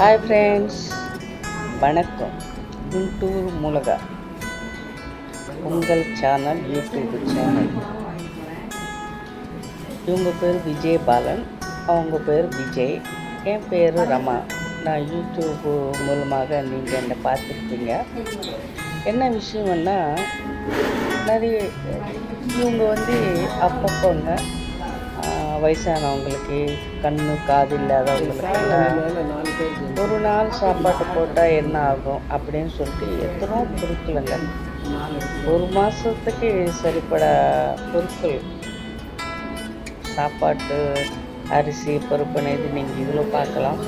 Hi friends, வணக்கம். குண்டூர் மிளகா உங்கள் சேனல், யூடியூப் சேனல். இவங்க பேர் விஜய் பாலன், அவங்க பேர் விஜய், என் பேர் ரமா. நான் யூடியூப் மூலமாக நீங்கள் என்னை பார்த்துருப்பீங்க. என்ன விஷயம்னா, நிறைய இவங்க அப்பப்போங்க வயசானவங்களுக்கு, கண்ணு காது இல்லாதவங்களுக்கெல்லாம் ஒரு நாள் சாப்பாட்டு போட்டால் என்ன ஆகும் அப்படின்னு சொல்லிட்டு எத்தனோ பொருட்களுங்க, ஒரு மாதத்துக்கு சரிப்பட பொருட்கள், சாப்பாட்டு அரிசி பருப்பு நெய் நீங்கள் இதில் பார்க்கலாம்.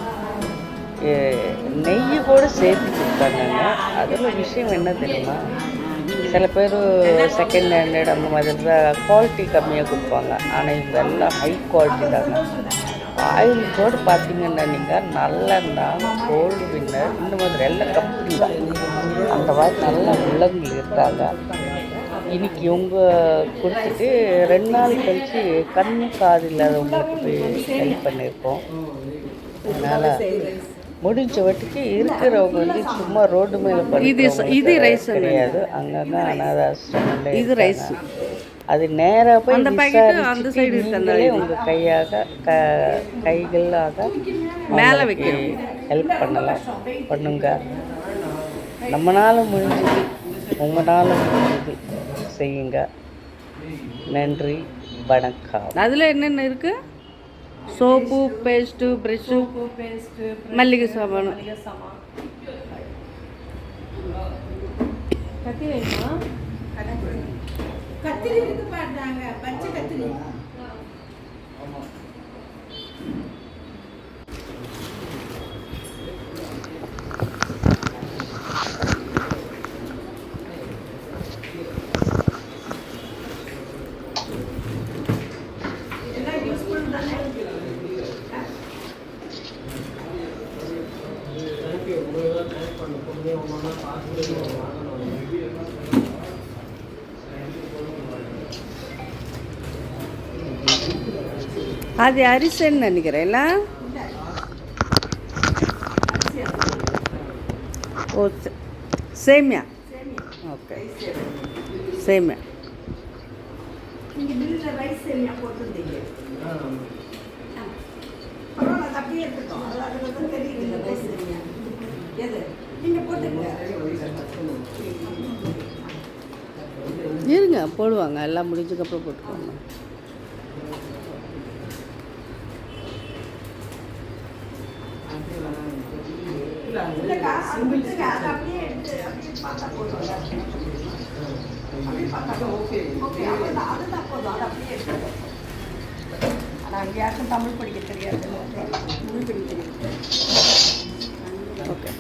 நெய் கூட சேர்த்து கொடுத்தாங்க. அதில் விஷயம் என்ன தெரியுமா, சில பேர் செகண்ட் ஹேண்டட் அந்த மாதிரி தான் குவாலிட்டி கம்மியாக கொடுப்பாங்க. ஆனால் இவங்க எல்லாம் ஹை குவாலிட்டி தாங்க. ஆயில் கூட பார்த்தீங்கன்னா நீங்கள் நல்லெண்ணெய், கோல்டு வின்னர், இந்த மாதிரி எல்லாம் கம்பெனி தான். அந்த மாதிரி நல்ல உள்ளவங்க இருக்காங்க. இன்னைக்கு இவங்க கொடுத்துட்டு 2 நாள் கழித்து கண்ணு காது இல்லாதவங்களுக்கு போய் ஹெல்ப் பண்ணியிருக்கோம். அதனால் முடிஞ்ச வட்டிக்கு இருக்கிறவங்க சும்மா ரோடு மேலே இது ரைஸ் கிடையாது, அங்கங்கே அனாதாசிரமம் இது ரைஸ். அது நேராக போய் அந்த சைடு நீங்களே உங்கள் கைகளாக மேலே வைக்க ஹெல்ப் பண்ணுங்க. நம்மளால் முடிஞ்சது, உங்களால் முடிஞ்சது செய்யுங்க. நன்றி, வணக்கம். அதில் என்னென்ன இருக்குது? சோப்பு, பேஸ்ட்டு, ப்ரெஷ்ஷு, மல்லிகை சாமான். கத்திரி வேணுமா? கத்திரி இருக்கு பாருங்க, பச்சை கத்திரி. அது அரிசின்னு நினைக்கிறேன்ல. ஓ, சேமியா. ஓகே, சேமியா. இருங்க, போடுவாங்க. எல்லாம் முடிஞ்சதுக்கப்புறம் போட்டுக்கோங்க. யாருக்கும் தமிழ் படிக்க தெரியாது, தமிழ் படிக்க தெரியாது. ஓகே,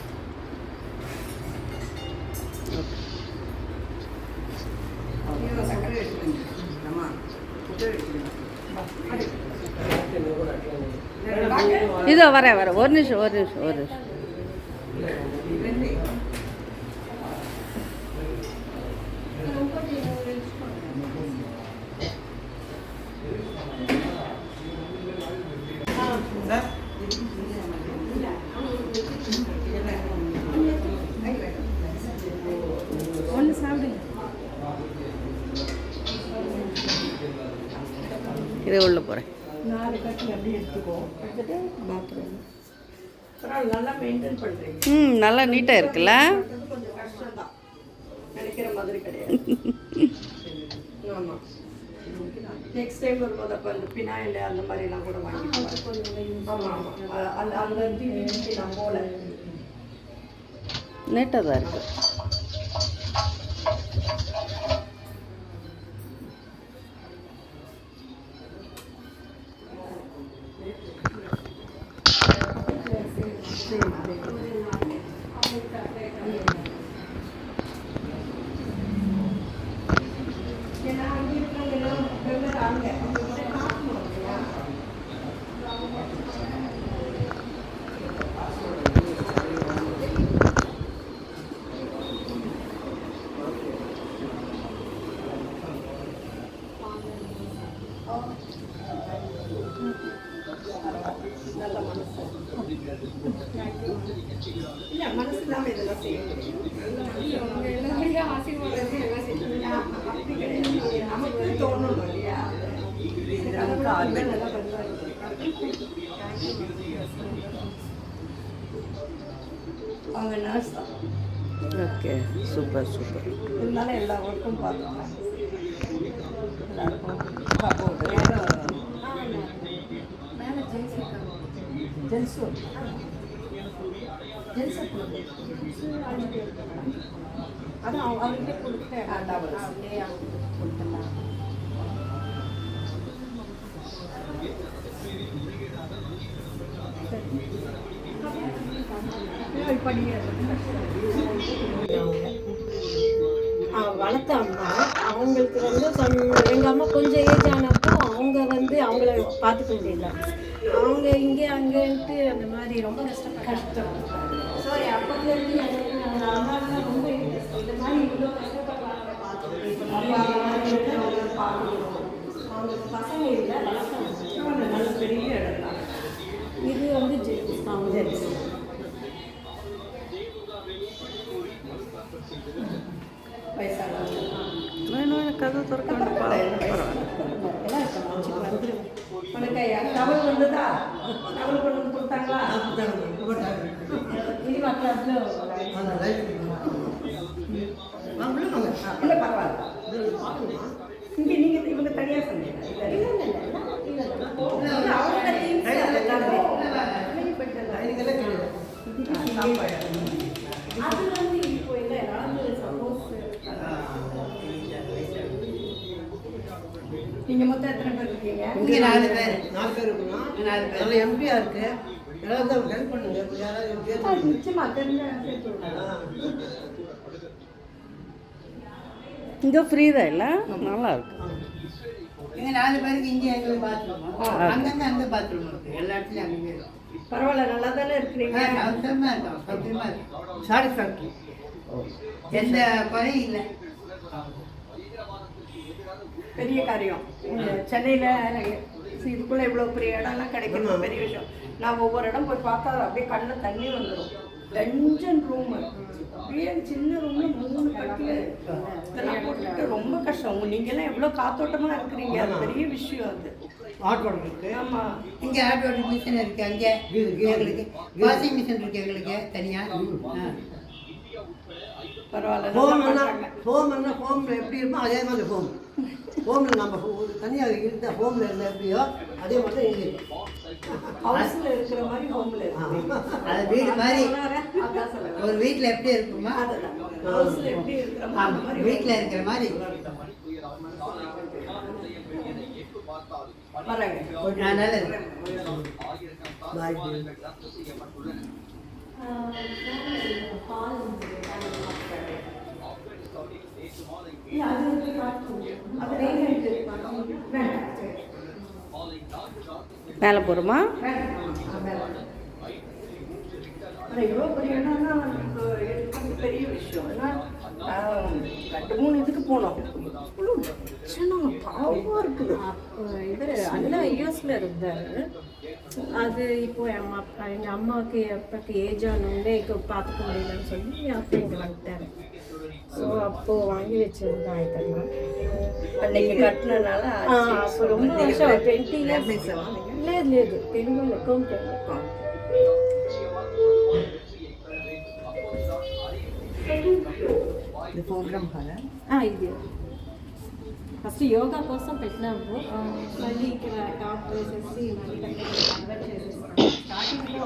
இதோ வரேன். ஒரு நிமிஷம். ஒன்று சாப்பிடுங்க. இதை உள்ள போகிறேன். 4 கட்டு அப்படியே எடுத்துக்கோ. எடுத்துட்டு பாத்ரூம் நல்லா மெயின்டைன் பண்ணுறீங்க. நல்லா நீட்டாக இருக்குல்ல. கொஞ்சம் கஷ்டம் தான், நினைக்கிற மாதிரி கிடையாது. ஆமாம், நெக்ஸ்ட் டைம் வரும்போது அப்போ அந்த பினாயில் அந்த மாதிரிலாம் கூட வாங்கிட்டு. ஆமாம், அந்த நான் போல நீட்டாக தான் இருக்குது. நல்ல மனசு. இல்லை மனசு இல்லாமல் இதெல்லாம் செய்ய முடியும். அப்படி கிடையாது, நமக்கு தோணணும் இல்லையா? நமக்கு ஆர்வம் நல்லா பண்ணுவாங்க. அவங்க நர்ஸ் தான். Okay, super super. இருந்தாலும் எல்லா ஒர்க்கும் பார்த்துக்கலாம். எல்லாருக்கும் ஜென்ஸும் அதான் அவங்ககிட்ட கொடுத்துட்டேன். வளர்த்த அம்மா அவங்களுக்கு வந்து எங்கள் அம்மா கொஞ்சம் ஏஜ் ஆனப்போ அவங்க வந்து அவங்கள பார்த்துக்க முடியல. அவங்க இங்கே அங்கேன்ட்டு அந்த மாதிரி ரொம்ப கஷ்டம். ஸோ அப்போதுலேருந்து எனக்கு அம்மா ரொம்ப இன்ட்ரெஸ்ட். இந்த மாதிரி இவ்வளோ கஷ்டப்படுறாங்க அவங்களுக்கு பசங்க இல்லை, வளர்த்தாங்க. நல்ல பெரிய இடம் தான் இது வந்து ஜென்ஸ். வேணும் கதை திறக்க உனக்கு டவல் வந்ததா? டவல் கொண்டு வந்து கொடுத்தாங்களா? இல்லை பரவாயில்ல. இங்கே நீங்கள் இவங்க தனியாக சொன்னீங்க. அது வந்து இப்போ இல்லை, ஏதாவது சப்போஸ் நீங்கள் மொத்தம் எத்தனை பேர் இருக்கீங்க? இங்கே 4 பேர் இருக்கணும். 4 பேர் நல்ல எம்பியாக இருக்குது. எல்லாரும் தான் ஹெல்ப் பண்ணுங்க. யாராவது எம்பியாக நிச்சயமா தெரிஞ்ச இங்கே ஃப்ரீ தான் இல்லை, நல்லா இருக்கு. இங்கே 4 பேருக்கு இங்கே எங்களுக்கு பாத்ரூம், அங்கங்கே அங்கே பாத்ரூம் இருக்குது. எல்லா இடத்துலையும் அங்கேயே இருக்கும். பரவாயில்ல, நல்லா தானே இருக்கிறீங்க. அவசரமாக இருக்கும், சௌகரியமாக இருக்கும். சாட்டிஸ்ஃபேக்டரி, எந்த குறையும் இல்லை. பெரிய காரியம். சென்னையில் இதுக்குள்ளே இவ்வளோ பெரிய இடம்லாம் கிடைக்கிறது பெரிய விஷயம். நான் ஒவ்வொரு இடம் போய் பார்த்தா அப்படியே கண்ணில் தண்ணி வந்துடும். டஞ்சன் ரூமு, அப்படியே சின்ன ரூமு, 3 கட்டில் இதெல்லாம் போட்டுட்டு ரொம்ப கஷ்டம். நீங்கள்லாம் எவ்வளோ காத்தோட்டமாக இருக்கிறீங்க, அது பெரிய விஷயம். அது ஹாட் வாட்டர் இருக்குது. ஆமாம், இங்கே ஹாட் வாட்டர் மிஷின் இருக்குது. அங்கே எங்களுக்கு வாஷிங் மிஷின் இருக்குது எங்களுக்கு தனியாக. பரவாயில்ல. ஹோமில் எப்படி இருப்போம் அதே மாதிரி ஹோமில் நம்ம தனியாக இருந்த ஹோமில் இருந்த எப்படியோ அதே மாதிரி தான் இங்கே ஹவுஸில் இருக்கிற மாதிரி ஹோமில் இருக்கு. அது வீடு மாதிரி. அதான் சொல்லுங்கள், ஒரு வீட்டில் எப்படி இருக்குமா ஹவுஸில் எப்படி இருக்கிற மாதிரி வீட்டில் இருக்கிற மாதிரி வரேங்க. நல்லது. மேலே போகிறோமா? இவ்வளோ பெரிய இடம்னா எடுக்கிறது பெரிய விஷயம். ஏன்னா 2-3 இதுக்கு போனோம். பாவமாக இருக்குது. இவர் அண்ணா யூஎஸில் இருந்தார். அது இப்போ எங்கள் அம்மாவுக்கு அப்பாவுக்கு ஏஜ் ஆனவங்களே இப்போ பார்த்துக்க முடியலன்னு சொல்லி அப்போ இங்கே வந்துட்டார். ஸோ அப்போது வாங்கி வச்சிருந்தா இதெல்லாம் அன்னைக்கு கட்டினால அப்போ ரொம்ப வருஷம் 20 இயர்ஸ். లేదు తెలుగులో అకౌంట్. ఇది ప్రోగ్రామ్ కదా. ఇది ఫస్ట్ యోగా కోసం పెట్టినాము. మళ్ళీ ఇక్కడ టాప్ వేసేసి మళ్ళీ కన్వర్ట్ చేసేస్తాము. స్టార్టింగ్లో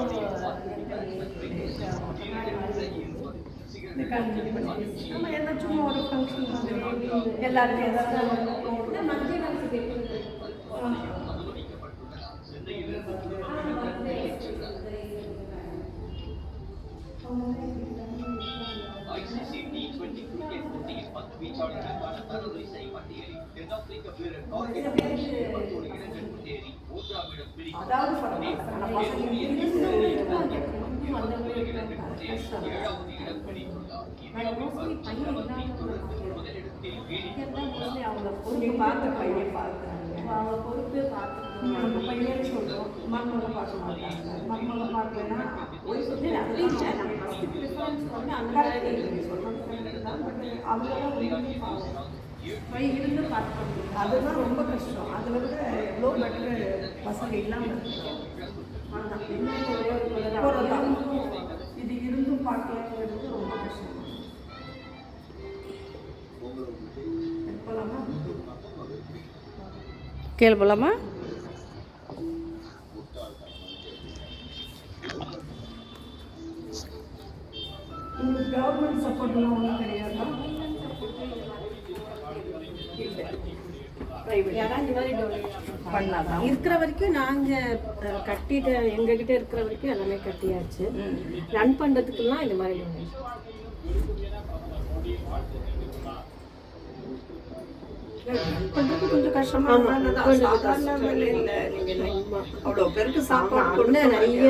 நம்ம என்ன சும்மா ஒரு ஃபங்க்ஷன் எல்லாருமே மத்திய காலத்துக்கு ICC T20 கிரிக்கெட் போட்டியில் 10 வீச்சாளர்களுக்கான தரவரிசை பட்டியலில் தென்னாப்பிரிக்க வீரர் கார்த்திக் 21 இடங்கள் முன்னேறி 3ஆம் இடம் பிடிக்கிறார். அவங்க பொறுப்பு பார்த்து பையன் பார்க்குறாங்க. அவங்க பொறுப்பு பார்த்து நம்ம பையன் சொல்கிறோம் மருமகளை பார்க்க மாட்டாங்க, மருமகளை பார்க்கலன்னா ஒரு சொல்லி அப்படி இல்லை. நம்ம ஃபஸ்ட்டு ப்ரிஃபரன்ஸ் வந்து அந்த மாதிரி சொல்கிறது தான். பட் அவங்களாம் ரொம்ப பாவம் போய் இருந்து பார்க்கணும், அதுதான் ரொம்ப கஷ்டம். அதை விட எவ்வளோ பெட்டரு பசங்க இல்லாமல் இருக்கும். ஆனால் என்ன ஒரே ஒரு தான் இது இருந்தும் பார்க்கலங்கிறது ரொம்ப கஷ்டம். போகலாமா? கீழே போகலாமா? உங்களுக்கு கவர்மெண்ட் சப்போர்ட்லாம் ஒன்றும் கிடையாதா? இல்லை, ப்ரைவேட் யாராவது இந்த மாதிரி பண்ணாதான் இருக்கிற வரைக்கும் நாங்கள் கட்டிட்டு எங்ககிட்ட இருக்கிற வரைக்கும் எல்லாமே கட்டியாச்சு. ரன் பண்ணுறதுக்குலாம் இந்த மாதிரி donation. பண்ணுறது கொஞ்சம் கஷ்டமாக சாதாரண வேலை இல்லை. நீங்கள் அவ்வளோ பேருக்கு சாப்பாடு கொண்டு நிறைய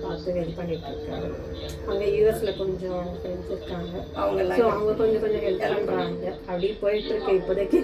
பார்த்து இது பண்ணிட்டு இருக்காரு. அங்கே யூஎஸ்ல கொஞ்சம் ஃப்ரெண்ட்ஸ் இருக்காங்க, அவங்க ஸோ அவங்க கொஞ்சம் ஹெல்ப் பண்ணுறாங்க. அப்படி போயிட்டு இருக்கு இப்போதைக்கு.